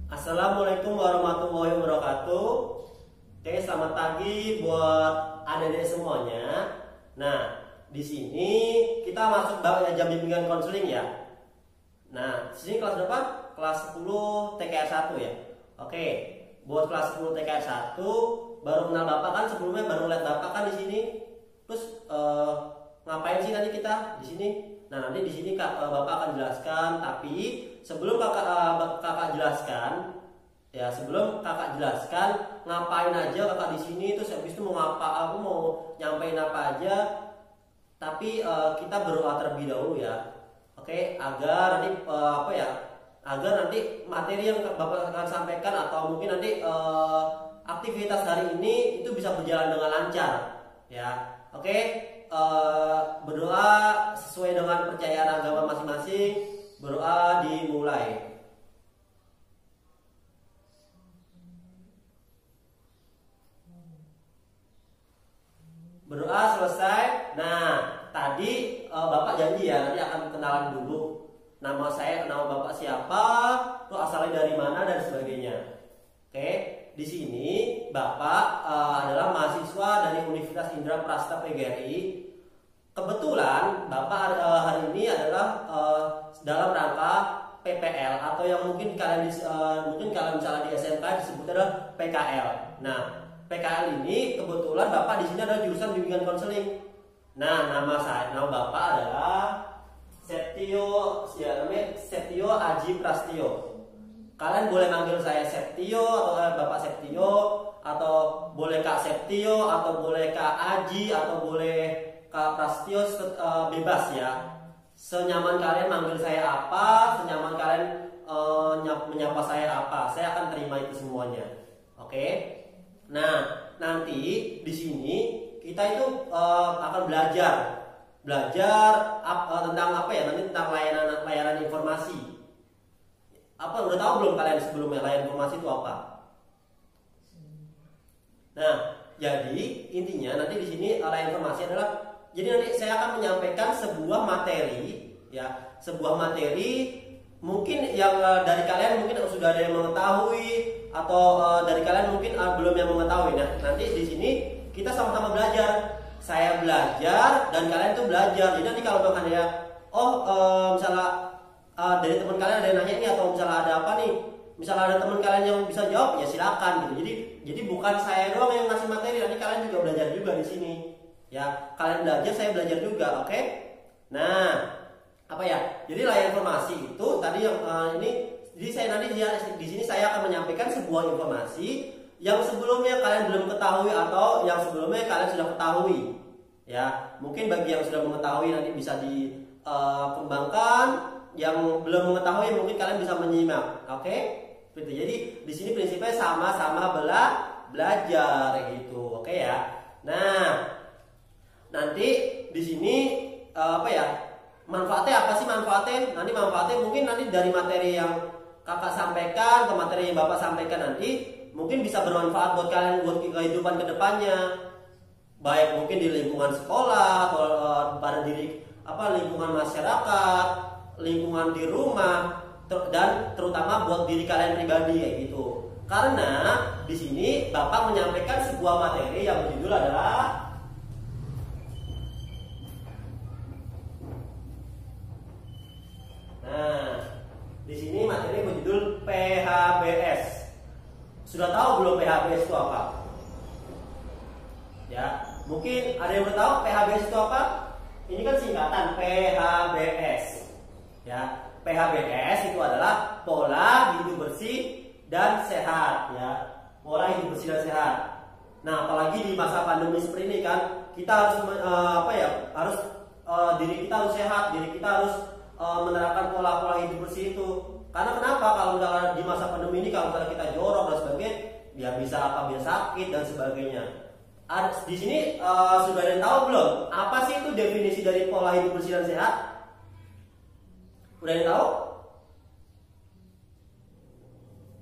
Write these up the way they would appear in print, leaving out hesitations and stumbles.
Assalamualaikum warahmatullahi wabarakatuh. Oke, selamat pagi buat adik-adik semuanya. Nah, di sini kita masuk jam bimbingan konseling ya. Nah, di sini kelas berapa? Kelas 10 TKR 1 ya. Oke, buat kelas 10 TKR 1 baru kenal Bapak kan, sebelumnya baru lihat Bapak kan di sini. Terus ngapain sih nanti kita di sini? Nah, nanti di sini Bapak akan jelaskan, tapi sebelum kakak jelaskan, ya sebelum kakak jelaskan ngapain aja kakak di sini, terus habis itu mau ngapa, aku mau nyampein apa aja, tapi kita berdoa terlebih dahulu ya. Oke, agar nanti agar nanti materi yang Bapak akan sampaikan atau mungkin nanti aktivitas hari ini itu bisa berjalan dengan lancar ya. Oke. Berdoa sesuai dengan percayaan agama masing-masing. Berdoa dimulai. Berdoa selesai. Nah, tadi Bapak janji ya nanti akan kenalan dulu. Nama saya, nama Bapak siapa, terus asalnya dari mana dan sebagainya. Oke, di sini Bapak adalah mahasiswa dari Universitas Indra Prasta PGRI. Kebetulan Bapak hari ini adalah dalam rangka PPL atau yang mungkin kalian misalnya di SMK disebut adalah PKL. Nah, PKL ini kebetulan Bapak di sini adalah jurusan bimbingan konseling. Nah, nama Bapak adalah Septio, ya namanya Septio Aji Prastio. Kalian boleh manggil saya Septio atau Bapak Septio, atau boleh Kak Septio, atau boleh Kak Aji, atau boleh Kak Prastio, bebas ya. Senyaman kalian manggil saya apa, senyaman kalian menyapa saya apa, saya akan terima itu semuanya. Oke. Nah, nanti di sini kita itu akan belajar tentang apa ya? Nanti tentang layanan informasi. Apa udah tahu belum kalian sebelumnya layanan informasi itu apa? Nah, jadi intinya nanti di sini layanan informasi adalah, jadi nanti saya akan menyampaikan sebuah materi ya, sebuah materi mungkin yang dari kalian mungkin sudah ada yang mengetahui atau dari kalian mungkin belum yang mengetahui. Nah, nanti di sini kita sama-sama belajar. Saya belajar dan kalian tuh belajar. Jadi nanti kalau misalnya misalnya dari teman kalian ada yang nanya ini, atau misalnya ada apa nih, misalnya ada teman kalian yang bisa jawab, ya silakan gitu. Jadi bukan saya doang yang ngasih materi, nanti kalian juga belajar juga di sini. Ya, kalian belajar, saya belajar juga, oke? Nah, apa ya? Jadi layanan informasi itu tadi yang ini, jadi saya nanti di sini saya akan menyampaikan sebuah informasi yang sebelumnya kalian belum ketahui atau yang sebelumnya kalian sudah ketahui. Ya, mungkin bagi yang sudah mengetahui nanti bisa dikembangkan, yang belum mengetahui mungkin kalian bisa menyimak, oke? Gitu. Jadi di sini prinsipnya sama-sama belajar gitu, oke ya? Nah, nanti di sini manfaatnya apa sih manfaatnya? Nanti manfaatnya mungkin nanti dari materi yang kakak sampaikan ke materi yang Bapak sampaikan nanti mungkin bisa bermanfaat buat kalian buat kehidupan kedepannya. Baik mungkin di lingkungan sekolah atau pada lingkungan masyarakat, lingkungan di rumah, dan terutama buat diri kalian pribadi kayak gitu. Karena di sini Bapak menyampaikan sebuah materi yang berjudul adalah di sini materi berjudul PHBS. Sudah tahu belum PHBS itu apa? Ya, mungkin ada yang udah tahu PHBS itu apa? Ini kan singkatan PHBS. Ya, PHBS itu adalah pola hidup bersih dan sehat ya. Pola hidup bersih dan sehat. Nah, apalagi di masa pandemi seperti ini kan, kita harus diri kita harus sehat, diri kita harus menerapkan pola-pola hidup bersih itu. Karena kenapa? Kalau di masa pandemi ini kalau kita jorok dan sebagainya, ya bisa sakit dan sebagainya. Di sini sudah ada yang tahu belum? Apa sih itu definisi dari pola hidup bersih dan sehat? Udah yang tahu?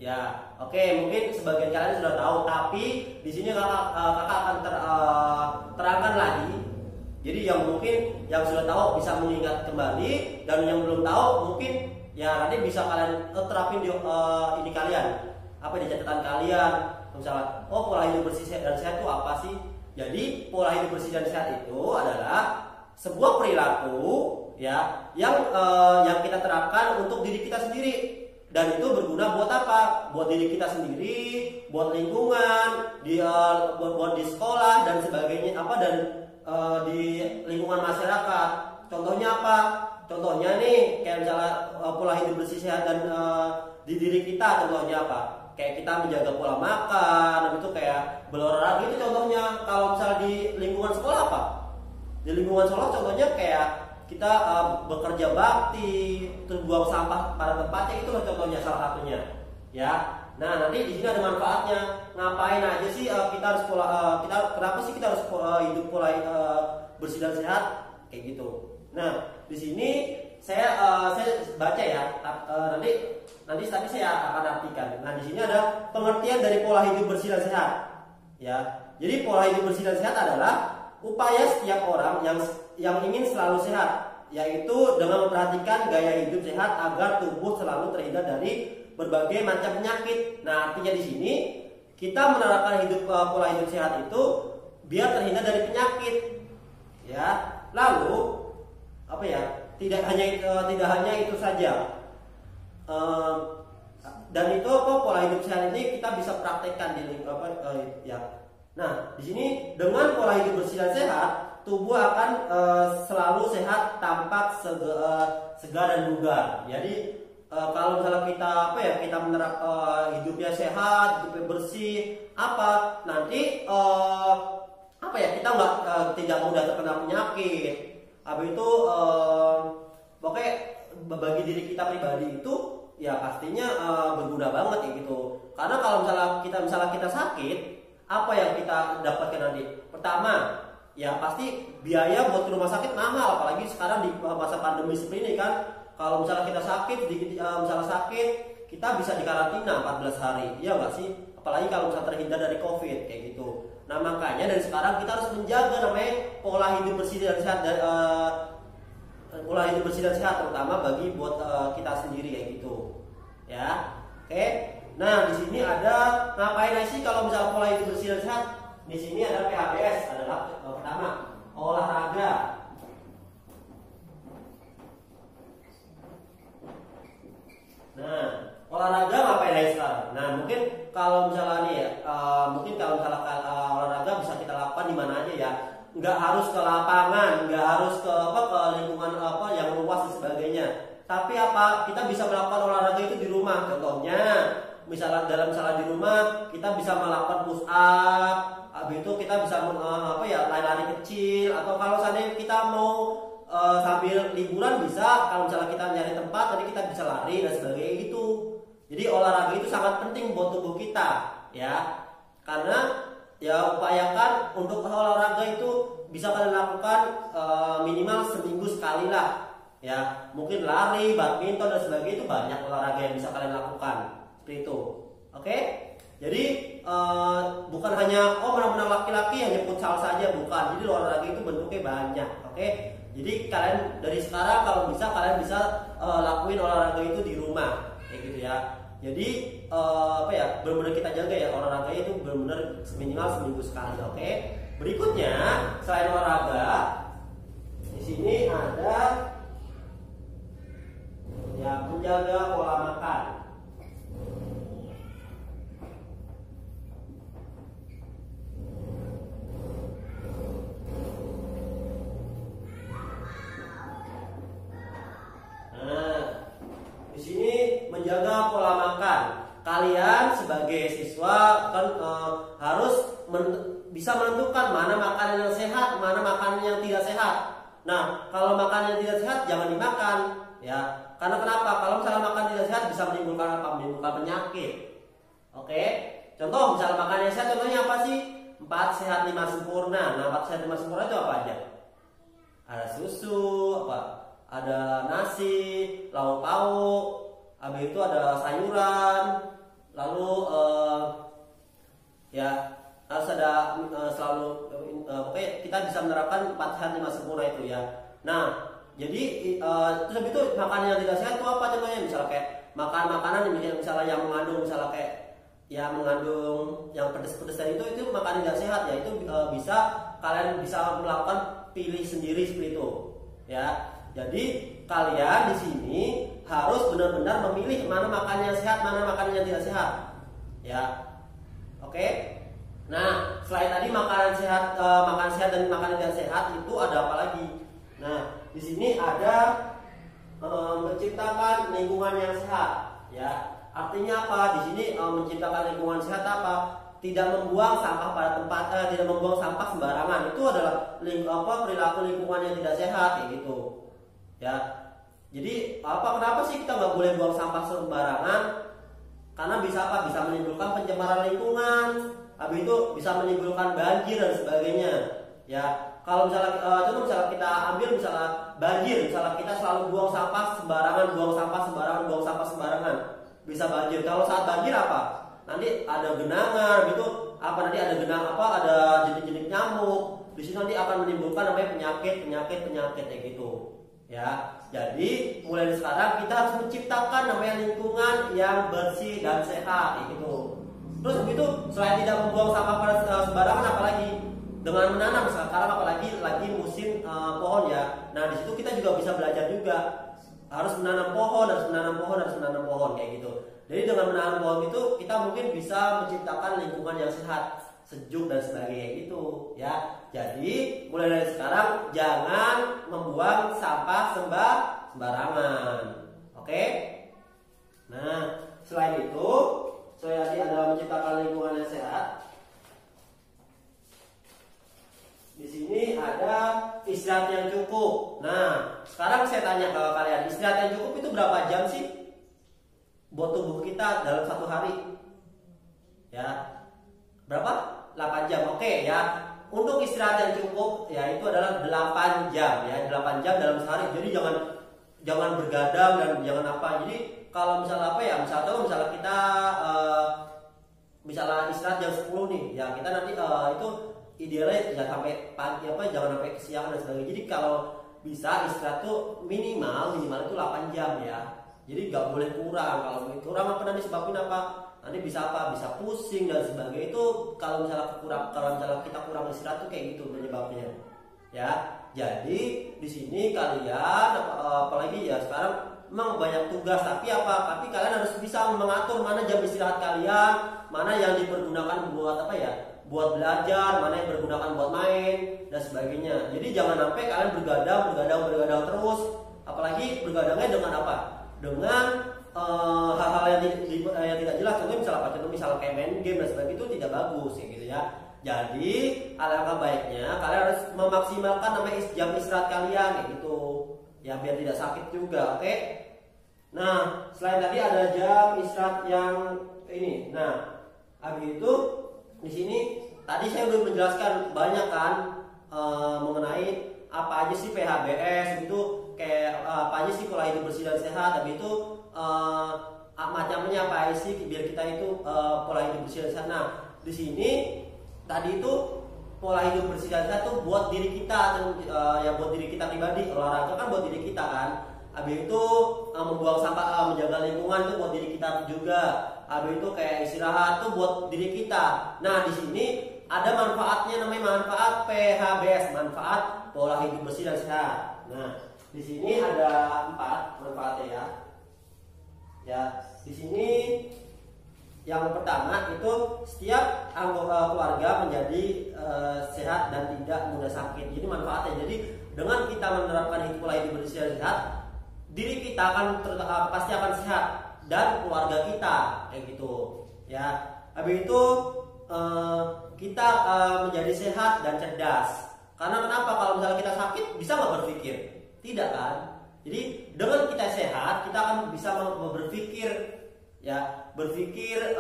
Ya, oke, mungkin sebagian kalian sudah tahu, tapi di sini kakak akan terangkan lagi. Jadi yang mungkin yang sudah tahu bisa mengingat kembali, dan yang belum tahu mungkin Ya nanti bisa kalian terapin di ini kalian, apa di catatan kalian. Misalnya, oh pola hidup bersih dan sehat itu apa sih? Jadi pola hidup bersih dan sehat itu adalah sebuah perilaku ya yang kita terapkan untuk diri kita sendiri, dan itu berguna buat apa? Buat diri kita sendiri, buat lingkungan, buat di sekolah dan sebagainya, apa dan di lingkungan masyarakat. Contohnya apa? Contohnya nih kayak misalnya pola hidup bersih sehat dan di diri kita, contohnya apa? Kayak kita menjaga pola makan, itu kayak berolahraga, itu contohnya. Kalau misalnya di lingkungan sekolah apa? Di lingkungan sekolah contohnya kayak kita bekerja bakti, terus buang sampah pada tempatnya, itu contohnya salah satunya. Ya. Nah, nanti di sini ada manfaatnya. Ngapain aja sih kita harus kenapa sih kita harus hidup pola bersih dan sehat kayak gitu. Nah, di sini saya baca ya. Nanti tapi saya akan artikan. Nah, di sini ada pengertian dari pola hidup bersih dan sehat. Ya. Jadi pola hidup bersih dan sehat adalah upaya setiap orang yang ingin selalu sehat, yaitu dengan memperhatikan gaya hidup sehat agar tubuh selalu terhindar dari berbagai macam penyakit. Nah, artinya di sini kita menerapkan pola hidup sehat itu biar terhindar dari penyakit. Ya. Lalu apa ya? Tidak hanya itu saja. Dan itu pola hidup sehat ini kita bisa praktekkan di ya. Nah, di sini dengan pola hidup bersih dan sehat, tubuh akan selalu sehat, tampak segar dan bugar. Jadi kalau misalnya kita hidupnya sehat, hidupnya bersih, nanti kita tidak mudah terkena penyakit. Habis itu pokoknya bagi diri kita pribadi itu ya pastinya berguna banget ya gitu. Karena kalau misalnya kita sakit, apa yang kita dapatkan nanti? Pertama, ya pasti biaya buat ke rumah sakit mahal, apalagi sekarang di masa pandemi seperti ini kan. Kalau misalnya kita sakit, kita bisa dikarantina 14 hari, iya nggak sih? Apalagi kalau misalnya terhindar dari COVID kayak gitu. Nah, makanya dari sekarang kita harus menjaga namanya pola hidup bersih dan sehat, terutama bagi buat kita sendiri kayak gitu. Ya, oke. Nah, di sini ada ngapain aja sih kalau misalnya pola hidup bersih dan sehat? Di sini ada PHBS, adalah pertama olahraga. Nah, olahraga ngapain aja sekarang? Nah, mungkin kalau misalnya olahraga bisa kita lakukan di mana aja ya. Nggak harus ke lapangan, nggak harus ke lingkungan yang luas dan sebagainya. Tapi kita bisa melakukan olahraga itu di rumah. Contohnya, misalnya di rumah kita bisa melakukan push up, habis itu kita bisa lari-lari kecil, atau kalau seandainya kita mau sambil liburan bisa, kalau misalnya kita nyari tempat nanti kita bisa lari dan sebagainya gitu. Jadi olahraga itu sangat penting buat tubuh kita ya. Karena ya upayakan untuk olahraga itu bisa kalian lakukan minimal seminggu sekali lah. Ya, mungkin lari, badminton dan sebagainya, itu banyak olahraga yang bisa kalian lakukan. Seperti itu. Oke? Jadi bukan hanya menang-menang laki-laki yang nyebut saja, bukan. Jadi olahraga itu bentuknya banyak. Oke? Jadi kalian dari sekarang kalau bisa kalian bisa lakuin olahraga itu di rumah, kayak gitu ya. Jadi benar-benar kita jaga ya olahraga itu benar-benar minimal seminggu sekali. Oke? Berikutnya selain olahraga, di sini ada ya menjaga pola makan. Di sini menjaga pola makan. Kalian sebagai siswa kan harus bisa menentukan mana makanan yang sehat, mana makanan yang tidak sehat. Nah, kalau makanan yang tidak sehat jangan dimakan, ya. Karena kenapa? Kalau misalnya makan tidak sehat bisa menimbulkan penyakit. Oke? Contoh misalnya makanan yang sehat, contohnya apa sih? 4 sehat 5 sempurna. Nah, 4 sehat 5 sempurna itu apa aja? Ada susu, ada nasi, lauk pauk, habis itu ada sayuran, lalu harus ada selalu kita bisa menerapkan 4 sehat 5 sempurna itu ya. Nah, Jadi terus habis itu makanan yang tidak sehat itu apa contohnya? Misalnya kayak makan makanan yang misalnya yang mengandung misalnya kayak yang mengandung yang pedas-pedas tadi itu makanan tidak sehat ya, itu bisa kalian bisa melakukan pilih sendiri seperti itu ya. Jadi kalian di sini harus benar-benar memilih mana makanan yang sehat, mana makanan yang tidak sehat ya. Oke. Nah, selain tadi makanan sehat, makan sehat dan makanan tidak sehat itu ada apa lagi? Nah, di sini ada menciptakan lingkungan yang sehat ya. Artinya apa? Di sini menciptakan lingkungan sehat apa? Tidak membuang sampah pada tempat, tidak membuang sampah sembarangan. Itu adalah perilaku lingkungan yang tidak sehat kayak gitu. Ya. Jadi kenapa sih kita nggak boleh buang sampah sembarangan? Karena bisa apa? Bisa menimbulkan pencemaran lingkungan. Habis itu bisa menimbulkan banjir dan sebagainya. Ya. Kalau misalnya contoh misalnya kita ambil misalnya banjir, misalnya kita selalu buang sampah sembarangan, buang sampah sembarangan, bisa banjir. Kalau saat banjir apa? Nanti ada genangan, gitu. Nanti ada genangan ada jenis-jenis nyamuk. Di sini nanti akan menimbulkan namanya penyakit kayak gitu. Ya. Jadi mulai dari sekarang kita harus menciptakan namanya lingkungan yang bersih dan sehat kayak gitu. Terus begitu selain tidak membuang sampah pada sembarangan apalagi? Dengan menanam sekarang apalagi lagi musim pohon ya. Nah di situ kita juga bisa belajar juga harus menanam pohon kayak gitu. Jadi dengan menanam pohon itu kita mungkin bisa menciptakan lingkungan yang sehat, sejuk dan sebagainya gitu ya. Jadi mulai dari sekarang jangan membuang sampah sembarangan. Oke? Nah selain itu selain tadi adalah menciptakan lingkungan yang sehat. Di sini ada istirahat yang cukup. Nah, sekarang saya tanya ke kalian, istirahat yang cukup itu berapa jam sih buat tubuh kita dalam satu hari? Ya, berapa? 8 jam. Oke ya. Untuk istirahat yang cukup ya itu adalah 8 jam ya, 8 jam dalam sehari. Jadi jangan bergadang dan jangan apa. Jadi kalau misalnya misalnya kita misalnya istirahat jam 10 nih, ya kita nanti itu idealnya jangan sampai pagi jangan sampai siang dan sebagainya. Jadi kalau bisa istirahat tuh minimal itu 8 jam ya. Jadi nggak boleh kurang. Kalau kurang nanti sebabin apa? Nanti bisa bisa pusing dan sebagainya. Itu kalau misalnya kita kurang istirahat tuh kayak gitu penyebabnya. Ya. Jadi di sini kalian apalagi ya sekarang memang banyak tugas tapi kalian harus bisa mengatur mana jam istirahat kalian, mana yang dipergunakan buat buat belajar, mana yang bergunakan buat main dan sebagainya. Jadi jangan sampai kalian bergadang terus. Apalagi bergadangnya dengan apa? Dengan hal-hal yang tidak jelas. Contoh misalnya kayak main game dan sebagainya, itu tidak bagus ya gitu ya. Jadi alangkah baiknya kalian harus memaksimalkan namanya jam istirahat kalian kayak gitu. Ya biar tidak sakit juga, oke? Nah, selain tadi ada jam istirahat yang ini. Nah, habis itu di sini tadi saya udah menjelaskan banyak kan mengenai apa aja sih PHBS itu, kayak apa aja sih pola hidup bersih dan sehat. Tapi itu macamnya apa aja sih biar kita itu pola hidup bersih dan sehat. Nah di sini tadi itu pola hidup bersih dan sehat tuh buat diri kita ya, buat diri kita pribadi. Olahraga kan buat diri kita kan. Habis itu membuang sampah, menjaga lingkungan tuh buat diri kita juga. Habis itu kayak istirahat tuh buat diri kita. Nah di sini ada manfaatnya, namanya manfaat PHBS, manfaat pola hidup bersih dan sehat. Nah di sini ada 4 manfaatnya ya. Ya di sini yang pertama itu setiap anggota keluarga menjadi sehat dan tidak mudah sakit. Jadi manfaatnya. Jadi dengan kita menerapkan pola hidup bersih dan sehat, diri kita akan pasti akan sehat dan keluarga kita kayak gitu ya. Habis itu kita menjadi sehat dan cerdas. Karena kenapa? Kalau misalnya kita sakit bisa nggak berpikir? Tidak kan? Jadi dengan kita sehat kita akan bisa berpikir ya, berpikir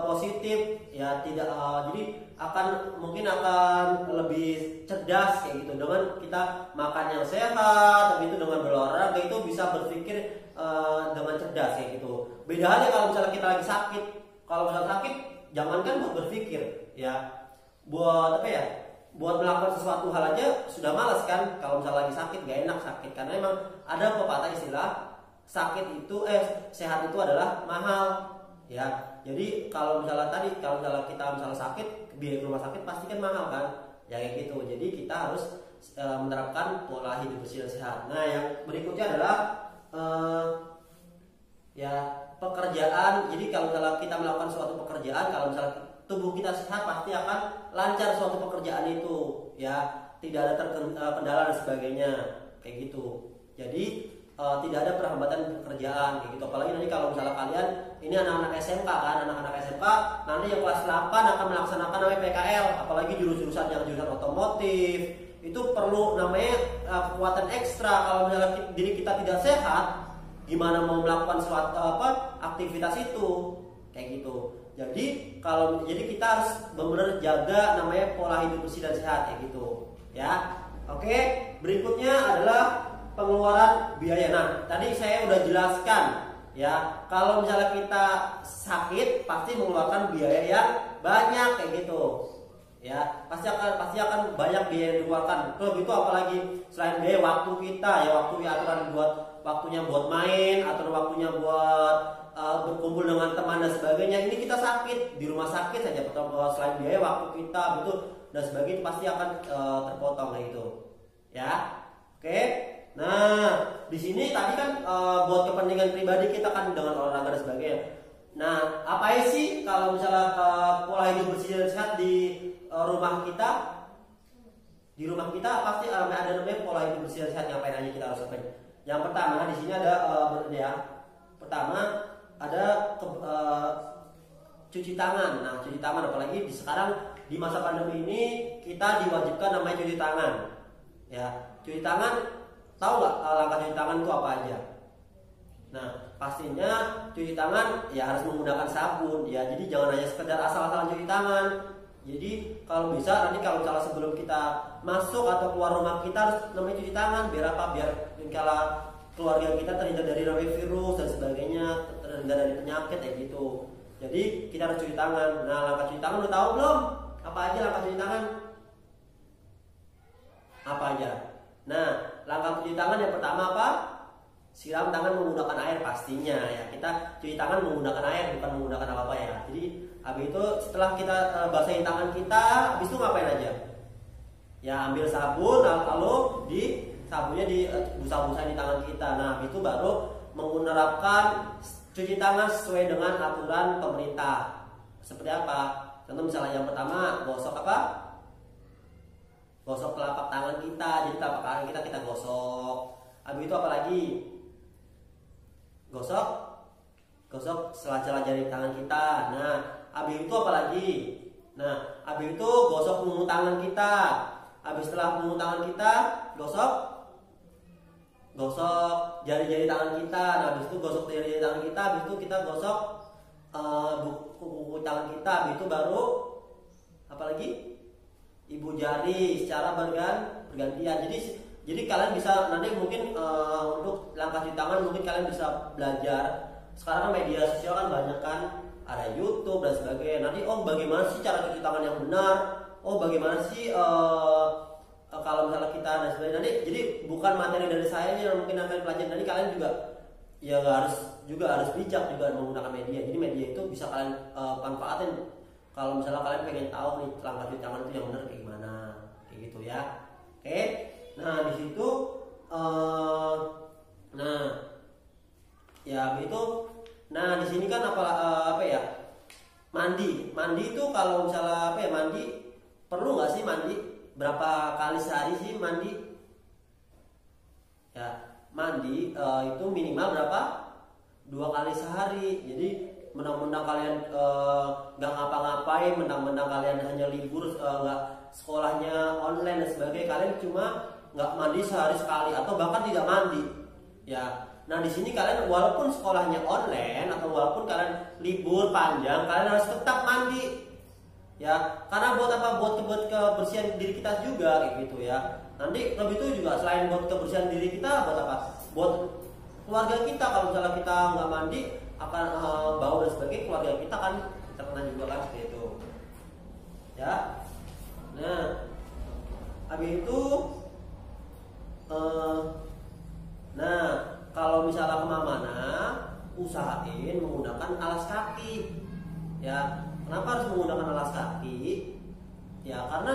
positif ya, tidak jadi mungkin akan lebih cerdas kayak gitu dengan kita makan yang sehat. Tapi itu dengan berolahraga itu bisa berpikir dengan cerdas kayak gitu. Beda halnya kalau misalnya kita lagi sakit. Kalau misalnya sakit jangankan buat berpikir ya, buat buat melakukan sesuatu hal aja sudah malas kan. Kalau misalnya lagi sakit gak enak sakit, karena emang ada pepatah istilah sakit itu sehat itu adalah mahal ya. Jadi kalau misalnya kita misalnya sakit, biaya rumah sakit pasti kan mahal kan ya, kayak gitu. Jadi kita harus menerapkan pola hidup bersih dan sehat. Nah yang berikutnya adalah ya pekerjaan. Jadi kalau misalnya kita melakukan suatu pekerjaan, kalau misalnya tubuh kita sehat pasti akan lancar suatu pekerjaan itu ya, tidak ada terkendala dan sebagainya kayak gitu. Jadi tidak ada perhambatan pekerjaan kayak gitu. Apalagi nanti kalau misalnya kalian ini anak-anak SMK kan, anak-anak SMK nanti yang kelas 8 akan melaksanakan namanya PKL, apalagi jurusan otomotif itu perlu namanya kekuatan ekstra. Kalau misalnya diri kita tidak sehat, gimana mau melakukan suatu aktivitas itu kayak gitu. Jadi kita harus benar-benar jaga namanya pola hidup bersih dan sehat kayak gitu ya. Oke, berikutnya adalah pengeluaran biaya. Nah, tadi saya udah jelaskan ya, kalau misalnya kita sakit pasti mengeluarkan biaya yang banyak kayak gitu. Ya, pasti akan banyak biaya yang dikeluarkan. Terus itu apalagi selain biaya waktu kita ya, waktunya buat main atau waktunya buat berkumpul dengan teman dan sebagainya. Ini kita sakit di rumah sakit saja, selain biaya waktu kita itu dan sebagainya pasti akan terpotong kayak gitu. Ya. Oke. Nah, di sini tadi kan buat kepentingan pribadi kita kan dengan olahraga dan sebagainya. Nah, apa sih kalau misalnya pola hidup bersih dan sehat di rumah kita? Di rumah kita pasti ada namanya pola hidup bersih dan sehat. Ngapain aja kita harus lakukan? Yang pertama di sini ada pertama ada cuci tangan. Nah, cuci tangan apalagi sekarang di masa pandemi ini kita diwajibkan namanya cuci tangan. Ya, cuci tangan. Tahu nggak langkah cuci tangan itu apa aja? Nah, pastinya cuci tangan ya harus menggunakan sabun ya. Jadi jangan hanya sekedar asal-asalan cuci tangan. Jadi kalau bisa nanti kalau misalnya sebelum kita masuk atau keluar rumah kita harus namanya cuci tangan. Biar apa? Biar kalau keluarga kita terhindar dari virus dan sebagainya, terhindar dari penyakit kayak gitu. Jadi kita harus cuci tangan. Nah, langkah cuci tangan udah tahu belum? Apa aja langkah cuci tangan? Apa aja? Nah, langkah cuci tangan yang pertama apa? Siram tangan menggunakan air pastinya ya. Kita cuci tangan menggunakan air, bukan menggunakan apa-apa ya. Jadi habis itu setelah kita basahin tangan kita, habis itu ngapain aja? Ya ambil sabun, lalu sabunnya dibusa-busain di tangan kita. Nah, habis itu baru menerapkan cuci tangan sesuai dengan aturan pemerintah. Seperti apa? Contoh misalnya yang pertama, gosok apa? Gosok telapak tangan kita. Jadi telapak tangan kita gosok. Habis itu apa lagi? Gosok sela-sela jari tangan kita. Nah, habis itu apa lagi? Nah, habis itu gosok punggung tangan kita. Habis setelah punggung tangan kita, gosok jari-jari tangan kita. Nah, habis itu gosok jari-jari tangan kita. Habis itu kita gosok kuku tangan kita. Habis itu baru apa lagi? Ibu jari secara bergantian. Jadi kalian bisa nanti mungkin untuk langkah cuci tangan mungkin kalian bisa belajar. Sekarang media sosial kan banyak kan, ada YouTube dan sebagainya. Nanti bagaimana sih cara cuci tangan yang benar? Bagaimana sih kalau misalnya kita dan sebagainya. Nanti jadi bukan materi dari saya yang mungkin akan pelajari. Nanti kalian juga harus bijak juga menggunakan media. Jadi media itu bisa kalian manfaatin. Kalau misalnya kalian pengen tahu nih langkah cuci tangan itu yang benar kayak gimana, kayak gitu ya. Oke. Nah di situ, nah di sini kan apa ya? Mandi itu kalau misalnya mandi perlu nggak sih mandi? Berapa kali sehari sih mandi? Ya mandi itu minimal berapa? 2 kali sehari. Jadi mentang-mentang kalian nggak ngapa-ngapain, mentang-mentang kalian hanya libur, nggak sekolahnya online dan sebagainya, kalian cuma nggak mandi sehari sekali atau bahkan tidak mandi ya. Nah di sini kalian walaupun sekolahnya online atau walaupun kalian libur panjang, kalian harus tetap mandi ya, karena buat apa? Buat kebersihan diri kita juga kayak gitu ya. Nanti lebih itu juga selain buat kebersihan diri kita, buat apa? Buat keluarga kita. Kalau misalnya kita nggak mandi akan bau dan sebagainya, keluarga kita kan terkena juga kan seperti itu ya. Nah Habis itu nah kalau misalnya kemana-mana usahain menggunakan alas kaki ya. Kenapa harus menggunakan alas kaki? Ya karena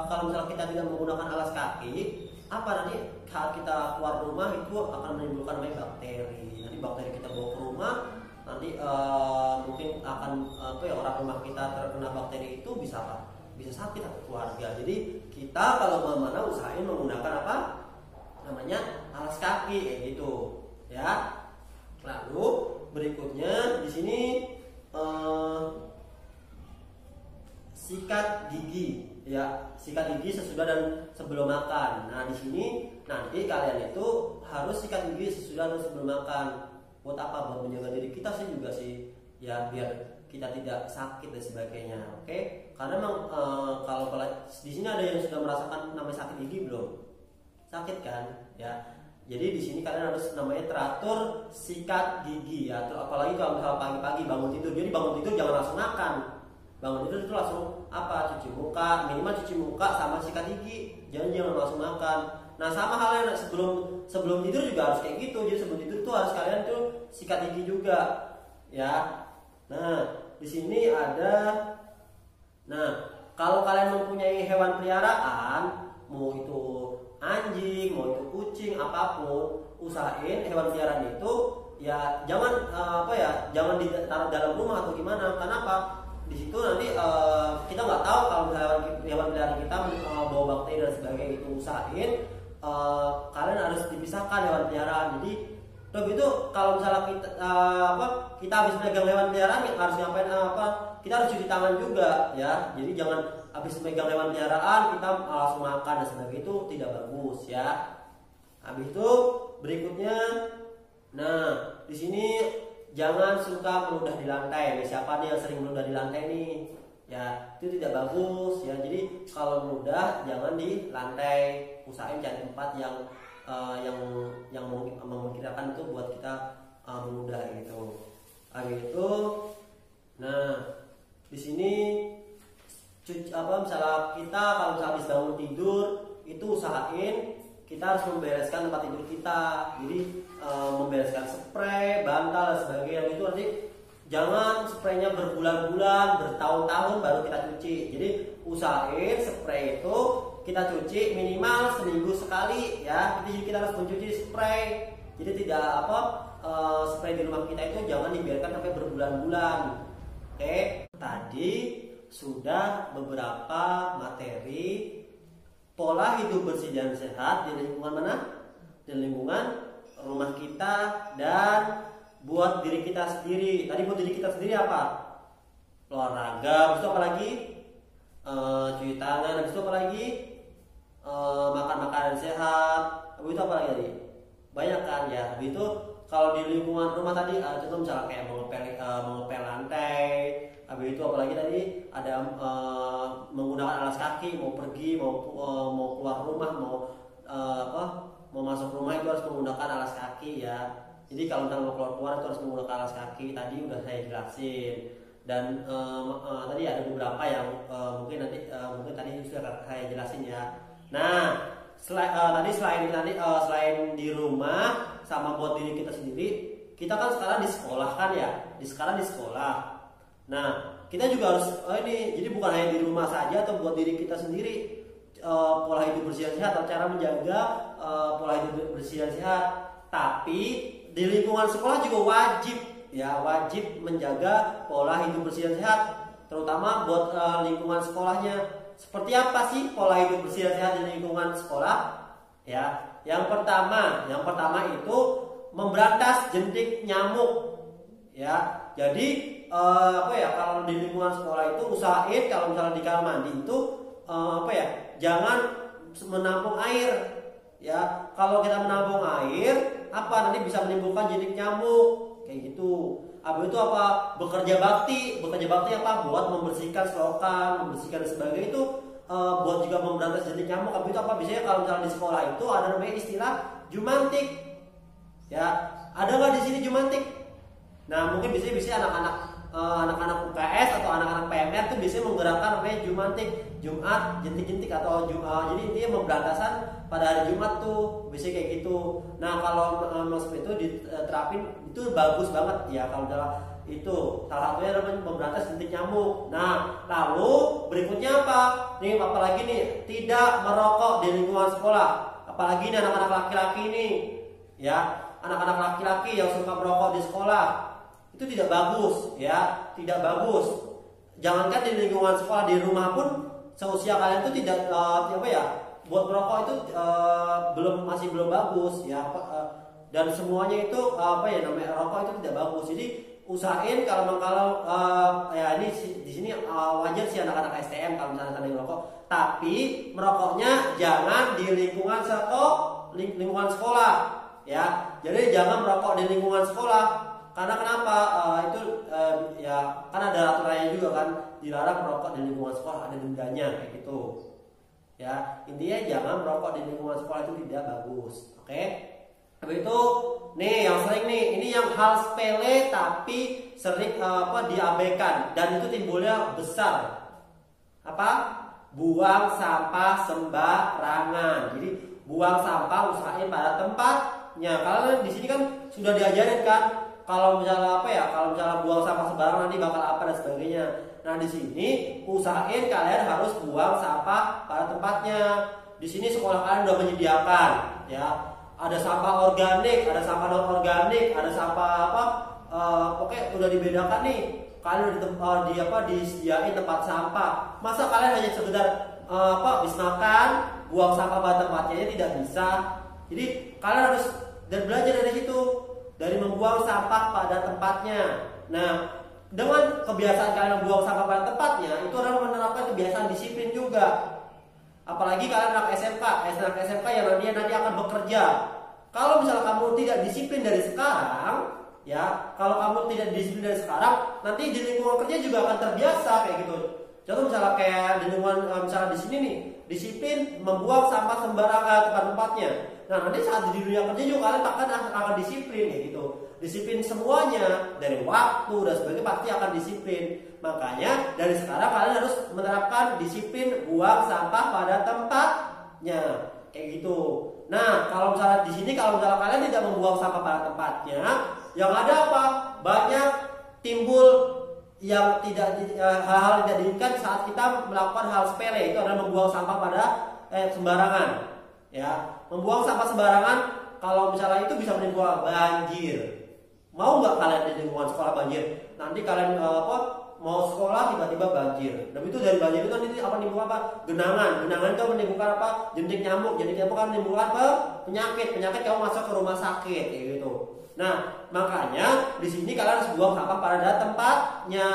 kalau misalnya kita tidak menggunakan alas kaki, apa nanti saat kita keluar rumah itu akan menimbulkan banyak bakteri. Nanti bakteri kita bawa ke rumah, nanti mungkin akan orang rumah kita terkena bakteri itu bisa apa? Bisa sakit atau keluarga. Jadi kita kalau kemana-mana usahain menggunakan apa? Namanya alas kaki kayak gitu ya. Lalu berikutnya di sini sikat gigi ya, sikat gigi sesudah dan sebelum makan. Nah di sini nanti kalian itu harus sikat gigi sesudah dan sebelum makan. Buat apa? Buat menjaga diri kita sih juga sih ya, biar kita tidak sakit dan sebagainya. Oke? Karena memang kalau di sini ada yang sudah merasakan namanya sakit gigi belum? Sakit kan ya. Jadi di sini kalian harus namanya teratur sikat gigi ya. Apalagi kalau misalnya pagi-pagi bangun tidur. Jadi bangun tidur jangan langsung makan. Bangun tidur itu langsung apa? Cuci muka, minimal cuci muka sama sikat gigi. Jangan langsung makan. Nah sama halnya sebelum tidur juga harus kayak gitu. Jadi sebelum tidur tuh harus kalian tuh sikat gigi juga ya. Nah di sini ada. Nah kalau kalian mempunyai hewan peliharaan, mau itu anjing, mau itu kucing, apapun, usahain hewan peliharaan itu ya jangan jangan ditaruh dalam rumah atau gimana. Kenapa? Di situ nanti kita nggak tahu kalau hewan peliharaan kita bawa bakteri dan sebagainya. Itu usahain kalian harus dipisahkan hewan peliharaan. Jadi begitu kalau misalnya kita habis megang hewan peliharaan harus ngapain kita harus cuci tangan juga ya. Jadi jangan habis megang hewan peliharaan kita langsung makan dan sebagainya, itu tidak bagus ya. Habis itu berikutnya, nah di sini jangan suka meludah di lantai. Siapa nih yang sering meludah di lantai nih? Ya itu tidak bagus ya. Jadi kalau meludah jangan di lantai, usahain cari tempat yang memungkinkan itu buat kita meludah gitu. Habis itu, nah di sini misalnya kita kalau misalnya habis bangun tidur itu usahain kita harus membereskan tempat tidur kita. Jadi membereskan spray, bantal dan sebagainya. Itu nanti jangan spraynya berbulan-bulan, bertahun-tahun baru kita cuci. Jadi usahain spray itu kita cuci minimal seminggu sekali ya. Jadi kita harus mencuci spray. Jadi tidak spray di rumah kita itu jangan dibiarkan sampai berbulan-bulan. Oke, tadi sudah beberapa materi pola hidup bersih dan sehat di lingkungan mana? Di lingkungan rumah kita dan buat diri kita sendiri. Tadi buat diri kita sendiri apa? Olahraga, habis itu apa lagi? Cuci tangan, habis itu apa lagi? Makan makanan sehat, habis itu apa lagi tadi? Banyak kan ya. Habis itu kalau di lingkungan rumah tadi contoh misalnya kayak mengepel lantai. Habis itu apalagi tadi ada menggunakan alas kaki, mau pergi, mau keluar rumah, mau masuk rumah itu harus menggunakan alas kaki ya. Jadi kalau misalnya mau keluar itu harus menggunakan alas kaki. Tadi udah saya jelasin. Dan tadi ada beberapa yang mungkin tadi sudah saya jelasin ya. Nah selain di rumah sama buat diri kita sendiri, kita kan sekarang di sekolah kan ya. Sekarang di sekolah. Nah, kita juga harus jadi bukan hanya di rumah saja atau buat diri kita sendiri pola hidup bersih dan sehat atau cara menjaga pola hidup bersih dan sehat, tapi di lingkungan sekolah juga wajib menjaga pola hidup bersih dan sehat, terutama buat lingkungan sekolahnya. Seperti apa sih pola hidup bersih dan sehat di lingkungan sekolah? Ya, yang pertama itu memberantas jentik nyamuk. Ya, jadi kalau di lingkungan sekolah itu usahain kalau misalnya di kamar mandi itu jangan menampung air ya. Kalau kita menampung air nanti bisa menimbulkan jentik nyamuk kayak gitu. Habis itu bekerja bakti buat membersihkan selokan, membersihkan dan sebagainya itu buat juga memberantas jentik nyamuk. Habis itu biasanya kalau misalnya di sekolah itu ada namanya istilah jumantik ya. Ada nggak di sini jumantik? Nah mungkin biasanya anak-anak UKS atau anak-anak PMR tuh biasanya gerakan namanya Jumat jentik-jentik atau jadi intinya pemberantasan pada hari Jumat tuh biasanya kayak gitu. Nah kalau maksud itu diterapin itu bagus banget ya kalau dalam itu salah satunya namanya memberantas jentik nyamuk. Nah lalu berikutnya apa? Nih apalagi nih tidak merokok di lingkungan sekolah. Apalagi nih anak-anak laki-laki nih ya, anak-anak laki-laki yang suka merokok di sekolah itu tidak bagus ya, tidak bagus. Jangankan di lingkungan sekolah, di rumah pun seusia kalian itu tidak apa ya, buat merokok itu masih belum bagus ya. Dan semuanya itu apa ya namanya rokok itu tidak bagus. Jadi usahain kalau ya ini di sini wajar sih anak-anak STM kalau misalnya saling merokok, tapi merokoknya jangan di lingkungan lingkungan sekolah ya. Jadi jangan merokok di lingkungan sekolah. Karena kenapa? Ya kan ada aturannya juga kan, dilarang merokok di lingkungan sekolah, ada dendanya kayak gitu. Ya, intinya jangan merokok di lingkungan sekolah, itu tidak bagus. Oke? Habis itu nih yang sering nih, ini yang hal sepele tapi sering diabaikan dan itu timbulnya besar. Apa? Buang sampah sembarangan. Jadi buang sampah usahain pada tempatnya. Kalau di sini kan sudah diajarin kan, kalau misalnya kalau misalnya buang sampah sembarangan nanti bakal apa dan sebagainya. Nah di sini usahain kalian harus buang sampah pada tempatnya. Di sini sekolah kalian udah menyediakan ya, ada sampah organik, ada sampah non organik, ada sampah oke udah dibedakan nih. Kalian disediain tempat sampah. Masa kalian hanya sekedar habis makan buang sampah pada tempatnya, tidak bisa. Jadi kalian harus belajar dari situ, dari membuang sampah pada tempatnya. Nah, dengan kebiasaan kalian membuang sampah pada tempatnya, itu adalah menerapkan kebiasaan disiplin juga. Apalagi kalian anak SMK yang nanti akan bekerja. Kalau misalnya kamu tidak disiplin dari sekarang, ya, kalau kamu tidak disiplin dari sekarang, nanti di lingkungan kerja juga akan terbiasa kayak gitu. Contoh misalnya kayak di lingkungan misalnya di sini nih, disiplin membuang sampah sembarangan tempat-tempatnya. Nah nanti saat di dunia kerja juga kalian akan disiplin ya gitu. Disiplin semuanya dari waktu dan sebagainya pasti akan disiplin. Makanya dari sekarang kalian harus menerapkan disiplin buang sampah pada tempatnya kayak gitu. Nah kalau misalnya di sini kalau misalnya kalian tidak membuang sampah pada tempatnya, yang ada apa? Banyak timbul yang hal-hal tidak diinginkan saat kita melakukan hal sepele, itu adalah membuang sampah pada sembarangan. Ya, membuang sampah sembarangan kalau misalnya itu bisa menimbulkan banjir. Mau nggak kalian di lingkungan sekolah banjir? Nanti kalian mau sekolah tiba-tiba banjir. Dan itu dari banjir itu nanti menimbulkan apa? Genangan. Genangan itu menimbulkan apa? Jentik nyamuk. Jentik nyamuk kan menimbulkan apa? Penyakit. Penyakit kamu masuk ke rumah sakit kayak gitu. Nah, makanya di sini kalian harus buang sampah pada tempatnya.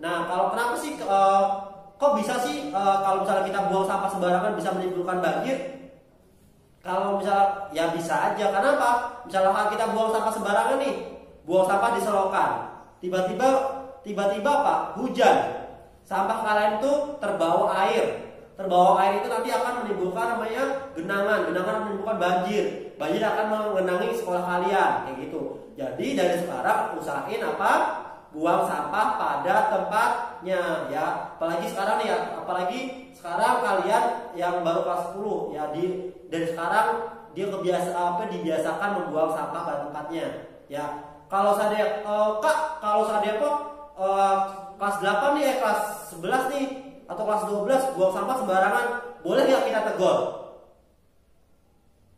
Nah, kalau kenapa sih kok bisa sih kalau misalnya kita buang sampah sembarangan bisa menimbulkan banjir? Kalau misalnya ya bisa aja, karena apa? Misalnya kita buang sampah sembarangan nih, buang sampah di selokan, tiba-tiba apa? Hujan, sampah kalian tuh terbawa air itu nanti akan menimbulkan namanya genangan akan menimbulkan banjir akan mengenangi sekolah kalian kayak gitu. Jadi dari sekarang usahain apa? Buang sampah pada tempatnya ya. Apalagi sekarang kalian yang baru kelas 10 ya, dari sekarang dia dibiasakan membuang sampah pada tempatnya ya. Kalau saya kelas 8 nih kelas 11 nih atau kelas 12 buang sampah sembarangan, boleh nggak kita tegur?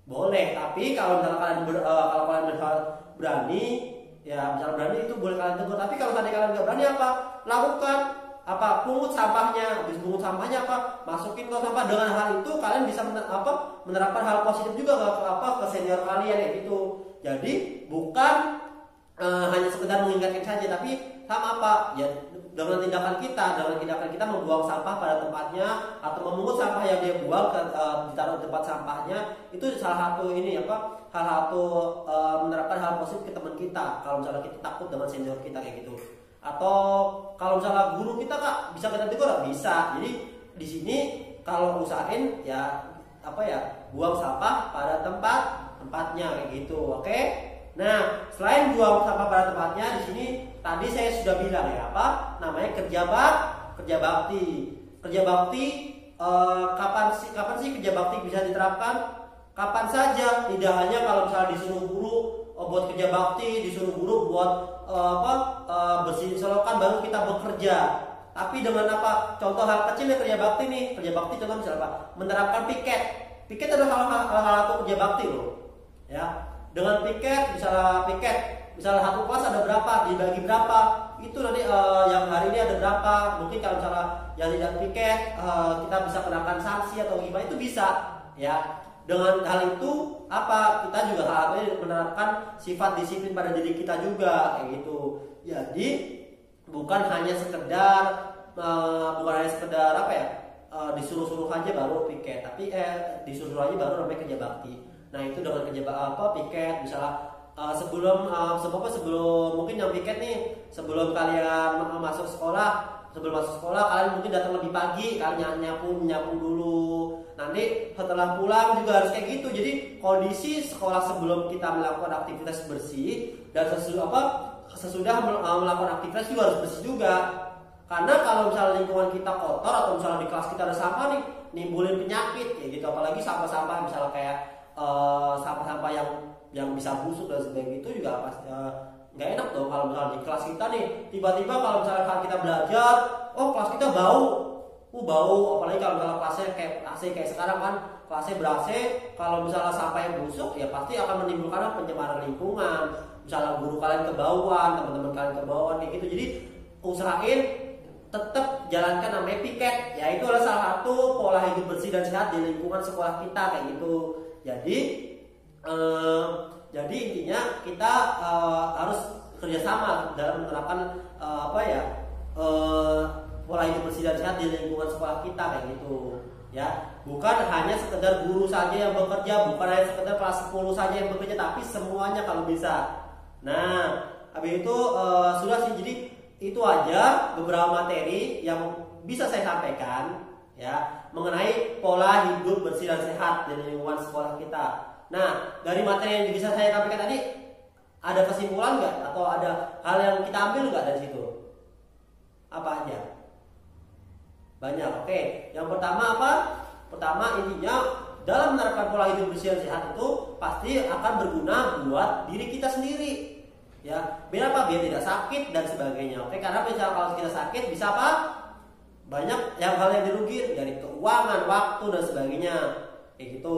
Boleh, tapi kalau misalnya kalian berani ya, misalnya berani itu boleh kalian tegur. Tapi kalau kalian nggak berani apa? Lakukan pungut sampahnya. Habis pungut sampahnya masukin ke sampah. Dengan hal itu kalian bisa menerapkan hal positif juga ke senior kalian ya gitu. Jadi bukan hanya sekedar mengingatkan saja, tapi sama ya dengan tindakan kita membuang sampah pada tempatnya atau memungut sampah yang dia buang ditaruh di tempat sampahnya, itu salah satu menerapkan hal positif ke teman kita. Kalau misalnya kita takut dengan senior kita kayak gitu, atau kalau misalnya guru kita bisa kita tegur, bisa. Jadi di sini kalau usahain ya buang sampah pada tempatnya kayak gitu. Oke? Nah, selain buang sampah pada tempatnya, di sini tadi saya sudah bilang ya namanya kerja kerja bakti. Kerja bakti kapan sih kerja bakti bisa diterapkan? Kapan saja, tidak hanya kalau misalnya disuruh guru buat kerja bakti, disuruh guru buat bersihin selokan baru kita bekerja. Tapi dengan apa? Contoh hal kecil ya kerja bakti nih. Kerja bakti contoh misalnya apa? Menerapkan piket. Piket adalah salah satu kerja bakti loh. Ya. Dengan piket, misalnya satu kelas ada berapa, dibagi berapa. Itu nanti yang hari ini ada berapa. Mungkin kalau misalnya yang tidak piket, kita bisa kenakan sanksi atau gimana itu bisa, ya. Dengan hal itu apa? Kita juga harus menerapkan sifat disiplin pada diri kita juga kayak gitu. Jadi bukan hanya sekedar disuruh-suruh aja baru piket, tapi disuruh aja baru namanya kerja bakti. Nah itu dengan kerja piket misalnya sebelum mungkin yang piket nih sebelum kalian masuk sekolah kalian mungkin datang lebih pagi, kalian nyapu dulu. Nanti setelah pulang juga harus kayak gitu. Jadi kondisi sekolah sebelum kita melakukan aktivitas bersih dan sesudah melakukan aktivitas juga harus bersih juga. Karena kalau misalnya lingkungan kita kotor atau misalnya di kelas kita ada sampah nih, nimbulin penyakit kayak gitu. Apalagi sampah-sampah misalnya kayak sampah-sampah yang bisa busuk dan sebagainya itu juga pasti nggak enak dong. Kalau misalnya di kelas kita nih tiba-tiba kalau misalnya kita belajar, kelas kita bau, apalagi kalau misalnya kelasnya kayak AC kayak sekarang kan kelasnya ber-AC, kalau misalnya sampahnya busuk ya pasti akan menimbulkan pencemaran lingkungan. Misalnya guru kalian kebauan, teman-teman kalian kebauan kayak gitu. Jadi usahain tetap jalankan namanya piket, yaitu adalah salah satu pola hidup bersih dan sehat di lingkungan sekolah kita kayak gitu. Jadi intinya kita harus kerjasama dalam menerapkan pola hidup bersih dan sehat di lingkungan sekolah kita kayak gitu, ya. Bukan hanya sekedar guru saja yang bekerja, bukan hanya sekedar kelas 10 saja yang bekerja, tapi semuanya kalau bisa. Nah, habis itu sudah sih, jadi itu aja beberapa materi yang bisa saya sampaikan ya mengenai pola hidup bersih dan sehat di lingkungan sekolah kita. Nah, dari materi yang bisa saya sampaikan tadi ada kesimpulan nggak atau ada hal yang kita ambil nggak dari situ? Apa aja? Banyak. Oke, yang pertama apa? Pertama intinya dalam menerapkan pola hidup bersih dan sehat itu pasti akan berguna buat diri kita sendiri. Ya, biar apa? Biar tidak sakit dan sebagainya. Oke, karena misalnya kalau kita sakit bisa apa? Banyak hal yang dirugi dari keuangan, waktu dan sebagainya. Kayak gitu.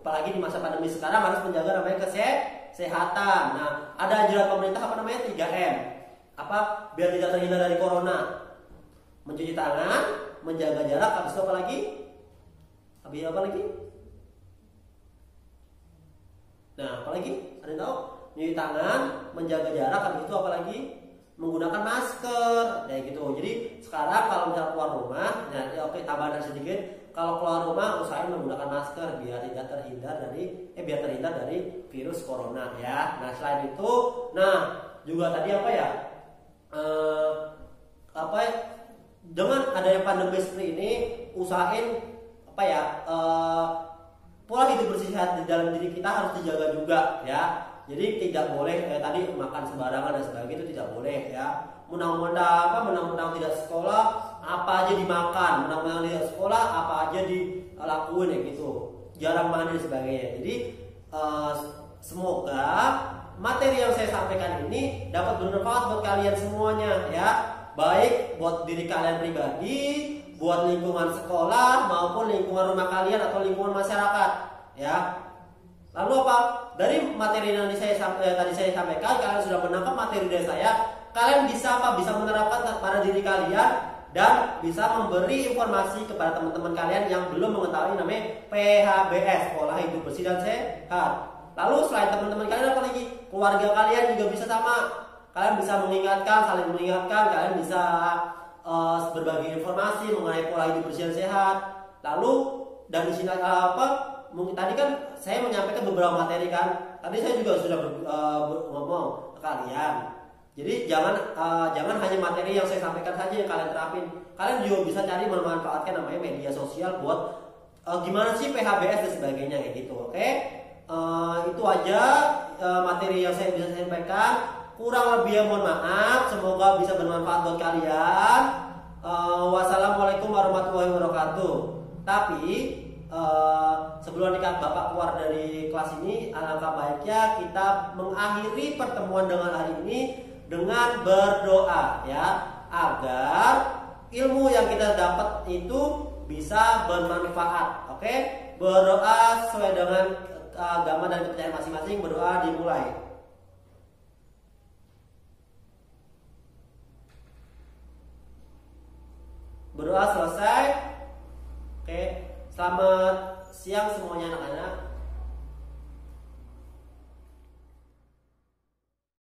Apalagi di masa pandemi sekarang harus menjaga namanya kesehatan. Nah, ada anjuran pemerintah apa namanya 3M. Apa? Biar tidak terhindar dari corona. Mencuci tangan, menjaga jarak, habis itu apa lagi? Habis apa lagi? Nah, apa lagi? Ada yang tahu? Mencuci tangan, menjaga jarak, habis itu apa lagi? Menggunakan masker, kayak gitu. Jadi sekarang kalau misalnya keluar rumah, tambahan sedikit. Kalau keluar rumah usahain menggunakan masker biar terhindar dari virus corona ya. Nah selain itu, juga tadi dengan adanya pandemi seperti ini, usahain pola hidup bersih sehat di dalam diri kita harus dijaga juga ya. Jadi tidak boleh tadi makan sembarangan dan sebagainya, itu tidak boleh ya. Menang-menang tidak sekolah apa aja dimakan, menang-menang tidak sekolah apa aja dilakuin ya gitu. Jarang mandi dan sebagainya. Jadi semoga materi yang saya sampaikan ini dapat bermanfaat buat kalian semuanya ya. Baik buat diri kalian pribadi, buat lingkungan sekolah maupun lingkungan rumah kalian atau lingkungan masyarakat ya. Lalu apa? Dari materi yang tadi saya sampaikan, kalian sudah menangkap materi dari saya. Kalian bisa menerapkan pada diri kalian dan bisa memberi informasi kepada teman-teman kalian yang belum mengetahui namanya PHBS, pola hidup bersih dan sehat. Lalu selain teman-teman kalian apa lagi? Keluarga kalian juga bisa sama. Kalian bisa saling mengingatkan, kalian bisa berbagi informasi mengenai pola hidup bersih dan sehat. Lalu dari sini mungkin tadi kan saya menyampaikan beberapa materi kan. Tadi saya juga sudah ngomong ke kalian. Jadi jangan hanya materi yang saya sampaikan saja yang kalian terapin. Kalian juga bisa cari memanfaatkan namanya media sosial buat gimana sih PHBS dan sebagainya kayak gitu. Oke? Itu aja materi yang saya bisa sampaikan. Kurang lebih mohon maaf. Semoga bisa bermanfaat buat kalian. Wassalamualaikum warahmatullahi wabarakatuh. Tapi sebelum nanti Bapak keluar dari kelas ini, alangkah baiknya kita mengakhiri pertemuan dengan hari ini dengan berdoa ya, agar ilmu yang kita dapat itu bisa bermanfaat. Oke? Berdoa sesuai dengan agama dan kepercayaan masing-masing. Berdoa dimulai.